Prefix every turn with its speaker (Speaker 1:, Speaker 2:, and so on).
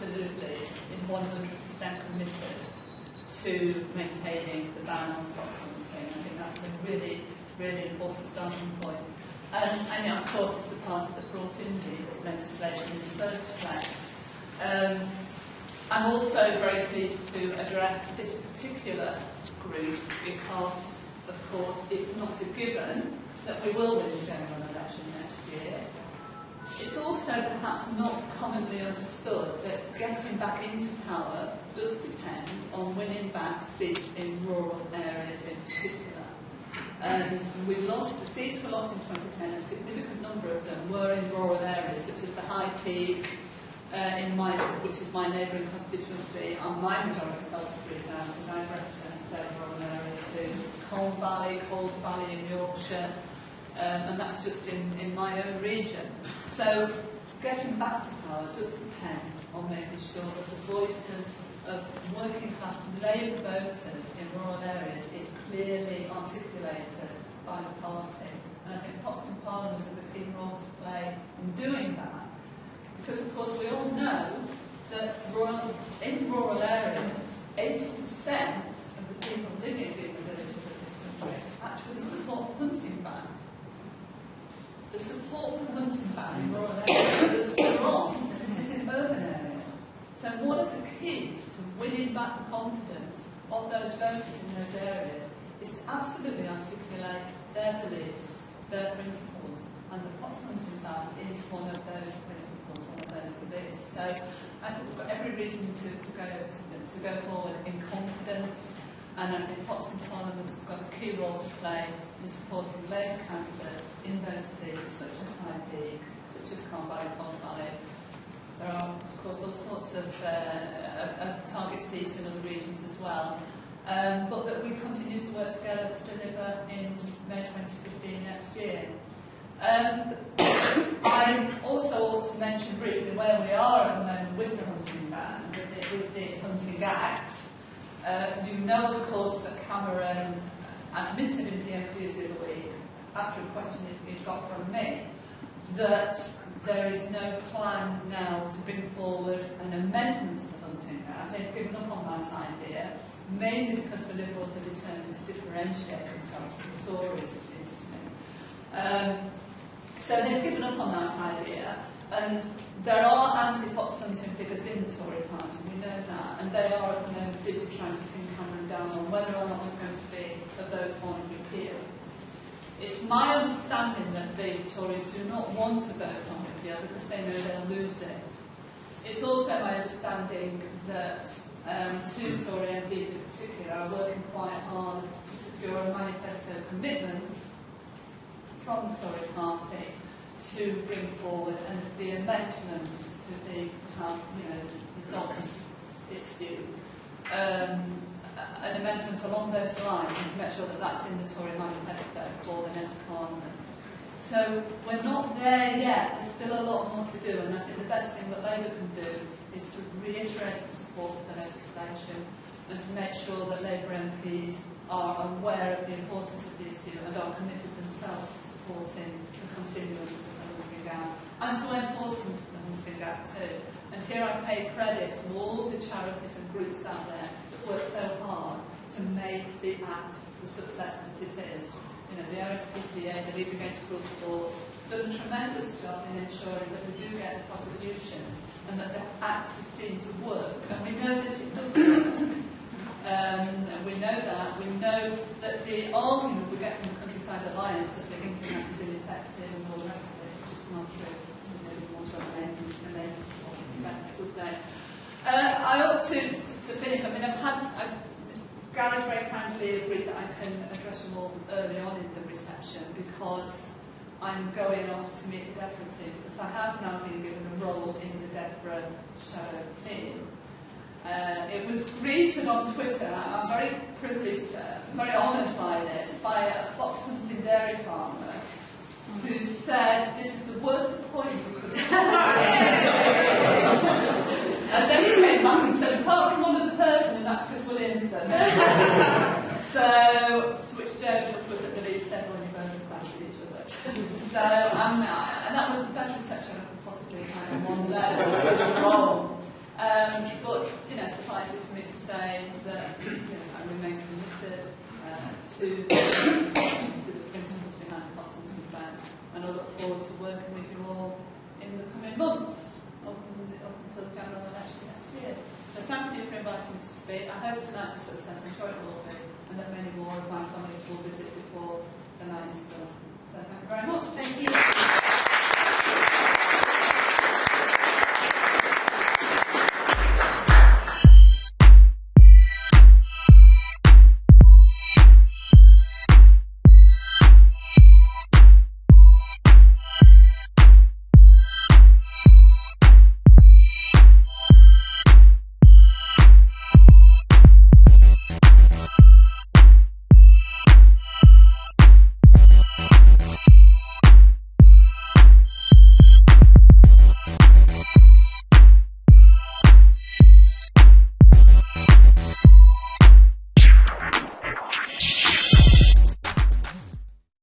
Speaker 1: absolutely is 100% committed to maintaining the ban on fox hunting. I think that's a really, really important starting point. And of course, it's the part of the brought in legislation in the first place. I'm also very pleased to address this particular group because, of course, it's not a given that we will win the general election next year. It's also perhaps not commonly understood that getting back into power does depend on winning back seats in rural areas in particular. We lost, the seats were lost in 2010, a significant number of them were in rural areas such as the High Peak, which is my neighbouring constituency, and my majority fell to 3,000. I represented that rural area too. Colne Valley in Yorkshire, and that's just in my own region. So getting back to power does depend on making sure that the voices of working class Labour voters in rural areas is clearly articulated by the party. And I think Potts and Parliament has a key role to play in doing that. Because of course we all know that in rural areas, 80% of the people living in the villages of this country actually support the hunting ban. The support for the hunting ban in rural areas is as strong as it is in urban areas. So one of the keys to winning back the confidence of those voters in those areas is to absolutely articulate their beliefs, their principles, and the fox hunting ban is one of those principles, one of those beliefs. So I think we've got every reason to go forward in confidence, and I think Potts and Parliament has got a key role to play in supporting Labour candidates in those seats, such as High Peak, such as Colne Valley. There are, of course, all sorts of target seats in other regions as well. But that we continue to work together to deliver in May 2015 next year. I also ought to mention briefly where we are at the moment with the hunting ban, with the Hunting Act. You know, of course, that Cameron admitted in PMQs the other week, after a question he'd got from me, that there is no plan now to bring forward an amendment to the Hunting Act. They've given up on that idea, mainly because the Liberals are determined to differentiate themselves from the Tories, it seems to me. So they've given up on that idea, and there are anti-fox hunting figures in the Tory party, we know that, and they are at the moment busy trying to pin Cameron down on whether or not there's going to be a vote on repeal. It's my understanding that the Tories do not want to vote on repeal because they know they'll lose it. It's also my understanding that two Tory MPs in particular are working quite hard to secure a manifesto commitment from the Tory party to bring forward the amendment to the dogs issue. An amendment along those lines and to make sure that that's in the Tory manifesto for the next Parliament. So we're not there yet, there's still a lot more to do, and I think the best thing that Labour can do is to reiterate the support for the legislation and to make sure that Labour MPs are aware of the importance of the issue and are committed themselves to supporting the continuance of the Hunting Act and to enforcement of the Hunting Act too. And here I pay credit to all the charities and groups out there that work so hard to make the Act the success that it is. You know, the RSPCA, the League Against Cruel Sports, done a tremendous job in ensuring that we do get the prosecutions and that the Act is seen to work. And we know that it does work. And we know that. We know that the argument we get from the Countryside Alliance that the Internet is ineffective and all the rest of it is just not true. I ought to finish. I mean, Gareth very kindly agreed that I can address them all early on in the reception because I'm going off to meet the DEFRA team because I have now been given a role in the DEFRA shadow team. It was greeted on Twitter. I'm very privileged, very honoured by this, by a fox hunting dairy farmer who said, "This is the worst appointment we could have." And then he came back and said, "Apart from one other person, and that's Chris Williamson." So, to which Joe took with it that he said, "Well, you both back with each other." So, and that was the best reception I could possibly have in one level. to speak. I hope tonight's a success. I'm sure it will be, and that many more of my colleagues will visit before the night is done. So thank you very much.
Speaker 2: Thank you.